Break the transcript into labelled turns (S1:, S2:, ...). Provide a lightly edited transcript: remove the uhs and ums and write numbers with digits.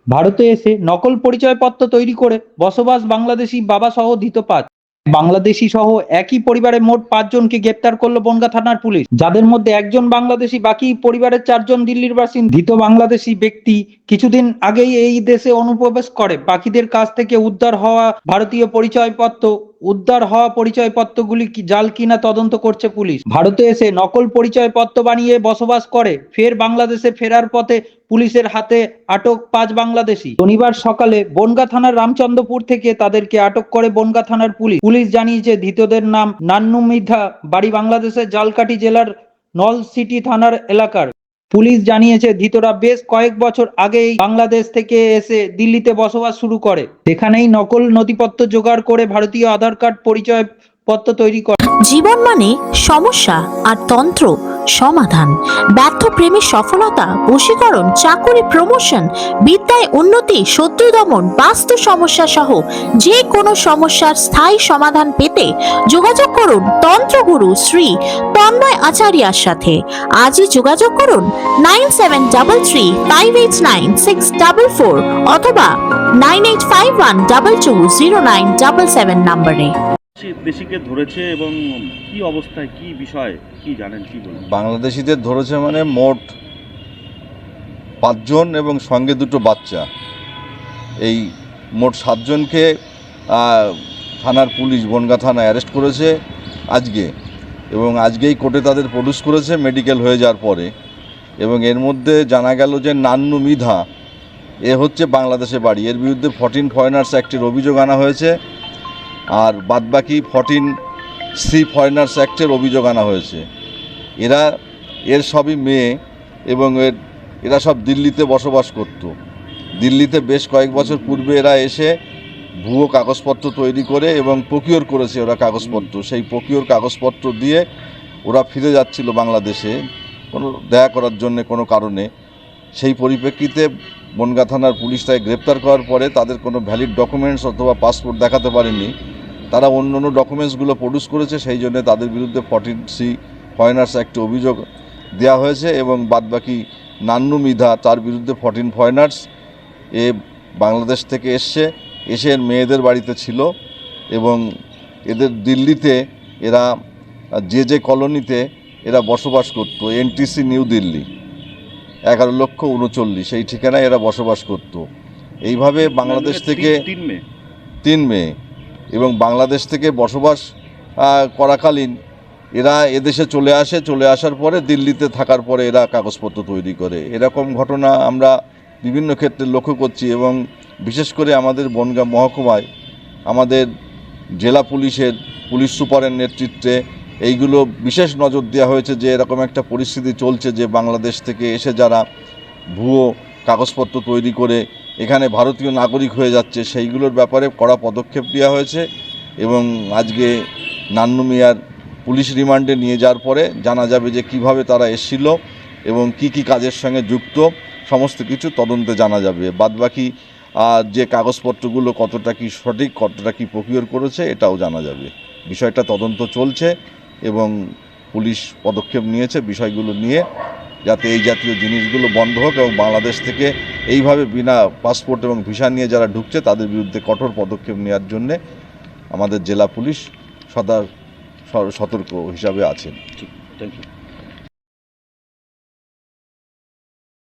S1: ভারতে এসে নকল পরিচয়পত্র তৈরি করে বসবাস বাংলাদেশি বাবা সহ ধৃত ৫ বাংলাদেশি সহ একই পরিবারের মোট ৫ জনকে গ্রেপ্তার করলো বনগাঁ থানার পুলিশ, যাদের মধ্যে একজন বাংলাদেশি, বাকি পরিবারের ৪ জন দিল্লির বাসিন্দা। ধৃত বাংলাদেশি ব্যক্তি কিছুদিন আগেই এই দেশে অনুপ্রবেশ করে। বাকিদের কাছ থেকে উদ্ধার হওয়া পরিচয়পত্রগুলি কি জাল কিনা তদন্ত করছে পুলিশ। ভারতে এসে নকল পরিচয়পত্র বানিয়ে বসবাস করে ফের বাংলাদেশে ফেরার পথে পুলিশের হাতে আটক ৫ বাংলাদেশি। শনিবার সকালে বনগাঁ থানার রামচন্দ্রপুর থেকে তাদেরকে আটক করে বনগাঁ থানার পুলিশ। পুলিশ জানিয়েছে ধৃতদের নাম নান্নু মৃধা, বাড়ি বাংলাদেশের জালকাঠি জেলার নলছিটি থানার এলাকার। পুলিশ জানিয়েছে ধৃতরা বেশ কয়েক বছর আগেই বাংলাদেশ থেকে এসে দিল্লিতে বসবাস শুরু করে। সেখানেই নকল নথিপত্র জোগাড় করে ভারতীয় আধার কার্ড পরিচয়পত্র তৈরি করে।
S2: জীবন মানে সমস্যা আর তন্ত্র সমাধান, ব্যর্থ প্রেমের সফলতা, বশীকরণ, চাকরি প্রমোশন, বিদ্যায় উন্নতি, শত্রু দমন, বাস্তু সমস্যা সহ যে কোনো সমস্যার স্থায়ী সমাধান পেতে যোগাযোগ করুন তন্ত্রগুরু শ্রী তন্ময় আচার্যার সাথে। আজই যোগাযোগ করুন 9733589644 অথবা 9851220977 নম্বরে।
S3: দেশিকে ধরেছে এবং কি অবস্থায়, কি বিষয়, কি জানেন, কি বলুন?
S4: বাংলাদেশিদের ধরেছে মানে মোট ৫ জন এবং সঙ্গে 2টো বাচ্চা, এই মোট 7 জনকে থানার পুলিশ বনগাঁ থানা অ্যারেস্ট করেছে আজকে, এবং আজকেই কোর্টে তাদের প্রডিউস করেছে মেডিকেল হয়ে যাওয়ার পরে। এবং এর মধ্যে জানা গেল যে নান্নু মৃধা এ হচ্ছে বাংলাদেশে বাড়ি, এর বিরুদ্ধে 14 ফরেনার্স অ্যাক্টের অভিযোগ আনা হয়েছে, আর বাদবাকি 14C ফরেনার্স অ্যাক্টের অভিযোগ আনা হয়েছে। এর সবই মেয়ে এবং এরা সব দিল্লিতে বসবাস করত। দিল্লিতে বেশ কয়েক বছর পূর্বে এরা এসে ভুয়ো কাগজপত্র তৈরি করে এবং প্রকিওর করেছে ওরা কাগজপত্র। সেই প্রকিওর কাগজপত্র দিয়ে ওরা ফিরে যাচ্ছিল বাংলাদেশে কোনো দেখা করার জন্য কোনো কারণে। সেই পরিপ্রেক্ষিতে বনগাঁ থানার পুলিশ তাকে গ্রেপ্তার করার পরে তাদের কোনো ভ্যালিড ডকুমেন্টস অথবা পাসপোর্ট দেখাতে পারেনি, তারা অন্য ডকুমেন্টসগুলো প্রডিউস করেছে, সেই জন্য তাদের বিরুদ্ধে 14C ফরেনার্স অ্যাক্টে অভিযোগ দেওয়া হয়েছে। এবং বাদবাকি নান্নু মৃধা, তার বিরুদ্ধে 14 ফরেনার্স, এ বাংলাদেশ থেকে এসে এর মেয়েদের বাড়িতে ছিল এবং এদের দিল্লিতে এরা যে কলোনিতে এরা বসবাস করত, NTC নিউ দিল্লি 11,39,000 সেই ঠিকানায় এরা বসবাস করত। এইভাবে বাংলাদেশ থেকে 3 মেয়ে এবং বাংলাদেশ থেকে বসবাস করাকালীন এরা এদেশে চলে আসার পরে দিল্লিতে থাকার পরে এরা কাগজপত্র তৈরি করে। এরকম ঘটনা আমরা বিভিন্ন ক্ষেত্রে লক্ষ্য করছি এবং বিশেষ করে আমাদের বনগাঁ মহকুমায় আমাদের জেলা পুলিশ সুপারের নেতৃত্বে এইগুলো বিশেষ নজর দেওয়া হয়েছে যে এরকম একটা পরিস্থিতি চলছে যে বাংলাদেশ থেকে এসে যারা ভুয়ো কাগজপত্র তৈরি করে এখানে ভারতীয় নাগরিক হয়ে যাচ্ছে, সেইগুলোর ব্যাপারে কড়া পদক্ষেপ নেওয়া হয়েছে। এবং আজকে নান্নু মিয়ার পুলিশ রিমান্ডে নিয়ে যাওয়ার পরে জানা যাবে যে কিভাবে তারা এসেছিল এবং কি কাজের সঙ্গে যুক্ত, সমস্ত কিছু তদন্তে জানা যাবে। বাদবাকি যে কাগজপত্রগুলো কতটা কি সঠিক, কতটা কি প্রকিওর করেছে, এটাও জানা যাবে। বিষয়টা তদন্ত চলছে এবং পুলিশ পদক্ষেপ নিয়েছে বিষয়গুলো নিয়ে, যাতে এই জাতীয় জিনিসগুলো বন্ধ হোক এবং বাংলাদেশ থেকে এইভাবে বিনা পাসপোর্ট এবং ভিসা নিয়ে যারা ঢুকছে তাদের বিরুদ্ধে কঠোর পদক্ষেপ নেওয়ার জন্যে আমাদের জেলা পুলিশ সদা সতর্ক হিসাবে আছেন।
S3: ঠিক, থ্যাংক ইউ।